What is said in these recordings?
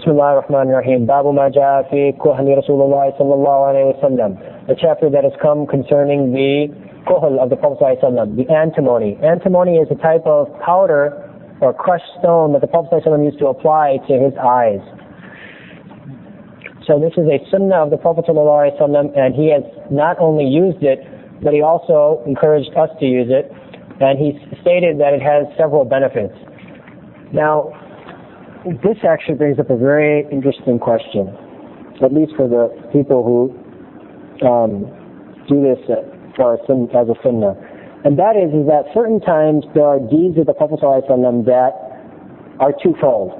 Bismillah ar-Rahman ar-Rahim. Babu ma ja'a fi kuhli Rasulullah sallallahu alayhi wa sallam. The chapter that has come concerning the kuhl of the Prophet sallallahu alayhi wa sallam, the antimony. Antimony is a type of powder or crushed stone that the Prophet sallallahu alayhi wa sallam used to apply to his eyes. So this is a sunnah of the Prophet sallallahu alayhi wa sallam, and he has not only used it, but he also encouraged us to use it, and he stated that it has several benefits. Now, this actually brings up a very interesting question, at least for the people who do this as a sunnah. And that is that certain times there are deeds of the Prophet ﷺ that are twofold.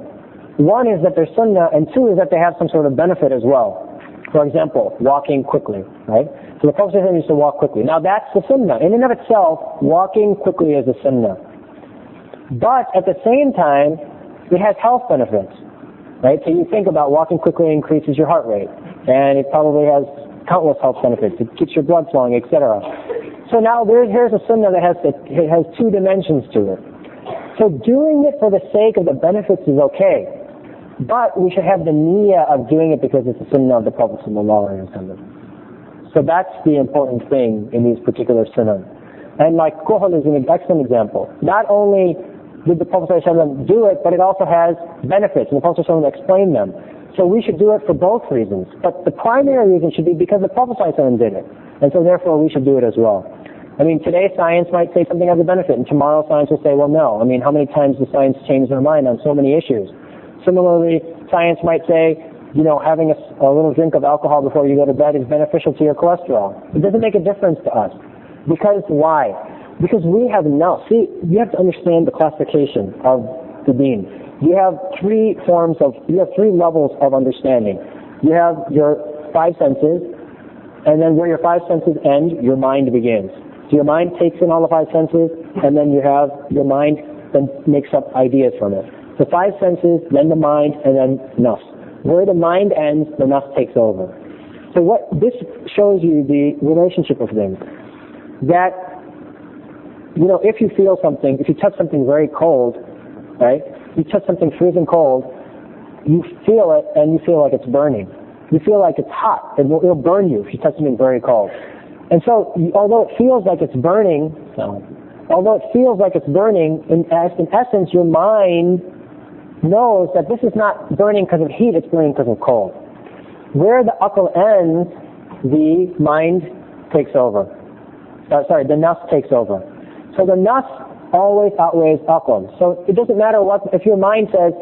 One is that they're sunnah, and two is that they have some sort of benefit as well. For example, walking quickly, right? So the Prophet ﷺ used to walk quickly. Now that's the sunnah. In and of itself, walking quickly is a sunnah. But at the same time, it has health benefits, right? So you think about walking quickly increases your heart rate, and it probably has countless health benefits. It keeps your blood flowing, etc. So now here's a sunnah that has two dimensions to it. So doing it for the sake of the benefits is okay, but we should have the niyyah of doing it because it's a sunnah of the Prophet ﷺ. So that's the important thing in these particular sunnah. And like kuhl is an excellent example. Not only did the Prophet ﷺ do it, but it also has benefits, and the Prophet ﷺ explained them. So we should do it for both reasons. But the primary reason should be because the Prophet ﷺ did it. And so therefore we should do it as well. I mean, today science might say something has a benefit, and tomorrow science will say, well, no. I mean, how many times does science change their mind on so many issues? Similarly, science might say, having a little drink of alcohol before you go to bed is beneficial to your cholesterol. It doesn't make a difference to us. Because why? Because we have you have to understand the classification of the deen. You have three levels of understanding. You have your five senses, and then where your five senses end, your mind begins. So your mind takes in all the five senses, and then you have your mind then makes up ideas from it. The five senses, then the mind, and then nafs. Where the mind ends, the nafs takes over. So what this shows you the relationship of things. That if you feel something, if you touch something very cold, right? You touch something freezing cold, you feel it and you feel like it's burning. You feel like it's hot. It'll burn you if you touch something very cold. And so, although it feels like it's burning, in essence, your mind knows that this is not burning because of heat, it's burning because of cold. Where the aql ends, the mind takes over. The nafs takes over. So the nafs always outweighs aql. So it doesn't matter if your mind says,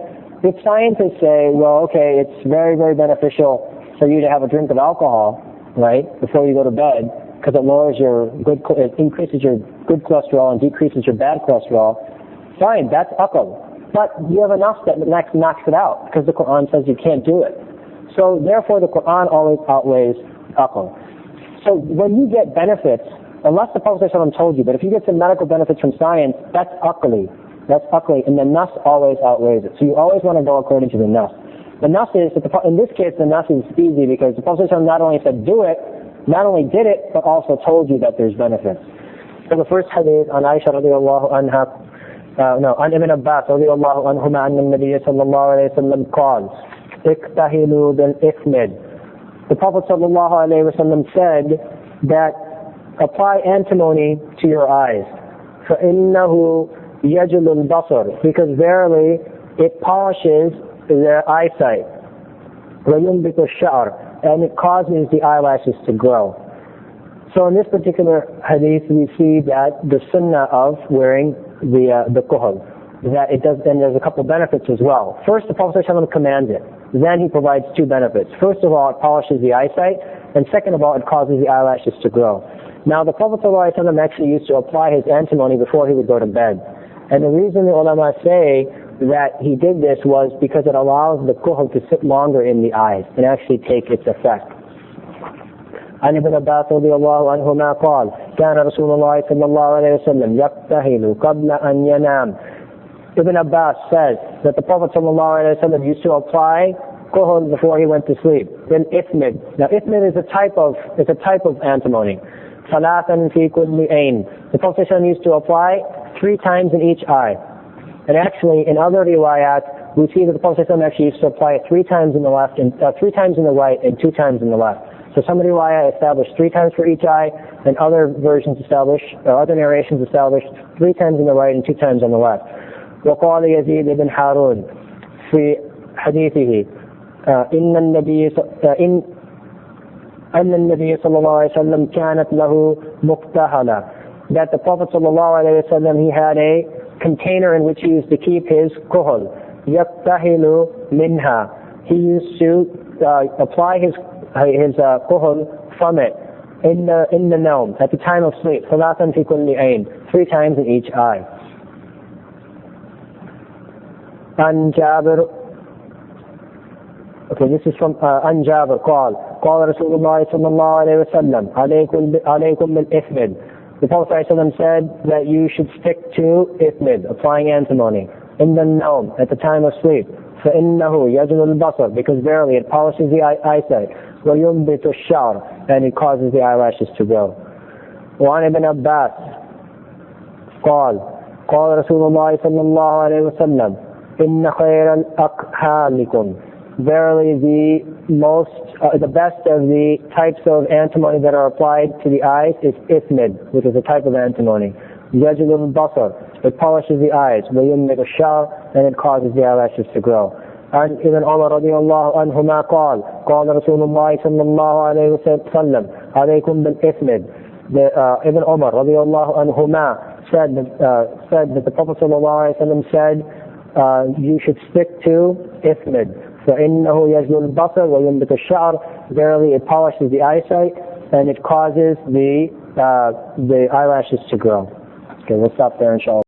if scientists say, well, okay, it's very, very beneficial for you to have a drink of alcohol, right, before you go to bed, because it increases your good cholesterol and decreases your bad cholesterol, fine, that's aql. But you have a nafs that knocks it out, because the Quran says you can't do it. So therefore the Quran always outweighs aql. So when you get benefits, unless the Prophet ﷺ told you, but if you get some medical benefits from science, that's aqli. And the nafs always outweighs it. So you always want to go according to the nafs. The nafs is, in this case, the nafs is easy because the Prophet ﷺ not only said do it, not only did it, but also told you that there's benefits. So the first hadith on Aisha radiallahu anha, on Ibn Abbas radiallahu anhuma anna al-Nabiy sallallahu alayhi wa sallam qala, iqtahilu bil-ithmid. The Prophet sallallahu alayhi wa sallam said that apply antimony to your eyes. فَإِنَّهُ يَجْلُ الْبَصَرِ, because verily it polishes the eyesight. وَيُنْبِتُ الشَّعْرِ, and it causes the eyelashes to grow. So in this particular hadith we see that the sunnah of wearing the kuhl, that it does, and there's a couple benefits as well. First, the Prophet ﷺ commands it. Then he provides two benefits. First of all, it polishes the eyesight, and second of all, it causes the eyelashes to grow. Now, the Prophet ﷺ actually used to apply his antimony before he would go to bed. And the reason the ulama say that he did this was because it allows the kuhl to sit longer in the eyes and actually take its effect. عن ابن عباس رضي الله عنهما قال كان رسول الله صلى الله عليه وسلم يقتهل قبل أن ينام. Ibn Abbas says that the Prophet ﷺ used to apply kuhl before he went to sleep. Then ithmid. Now ithmid is a type of antimony. ثلاثا في كل عين. The Prophet ﷺ used to apply 3 times in each eye. And actually in other riwayat, we see that the Prophet actually used to apply it 3 times in the left, and 3 times in the right, and 2 times in the left. So some of the riwayah established 3 times for each eye, and other versions established, or other narrations established 3 times in the right and 2 times on the left. وقال يزيد بن هارون في حديثه أن النبي صلى الله عليه وسلم كانت له مقتهلة, that the Prophet صلى الله عليه وسلم, he had a container in which he used to keep his kuhul. يقتهل منها, he used to apply his kuhul from it in the naum, at the time of sleep. ثلاثا في كل عين, 3 times in each eye. عن جابر, okay, this is from عن جابر قال رسول الله صلى الله عليه وسلم عليكم بالإثمد. The Prophet ﷺ said that you should stick to ithmid, applying antimony, in the naum, at the time of sleep. فإنه يجل البصر, because verily it polishes the eyesight. وينبت الشعر, and it causes the eyelashes to grow. وعن ابن عباس قال رسول الله صلى الله عليه وسلم إن خير الأكحالكم, verily the best of the types of antimony that are applied to the eyes is ithmid, which is a type of antimony. يجل البصر, it polishes the eyes. وينبت الشعر, and it causes the eyelashes to grow. عن ابن عمر رضي الله عنهما قال رسول الله صلى الله عليه وسلم عليكم بالإثمد. Ibn Umar رضي الله عنهما said that the Prophet صلى الله عليه وسلم said you should stick to ithmid. فإنه يجل البصر وينبت الشعر, verily it polishes the eyesight and it causes the eyelashes to grow. Okay, we'll stop there inshallah.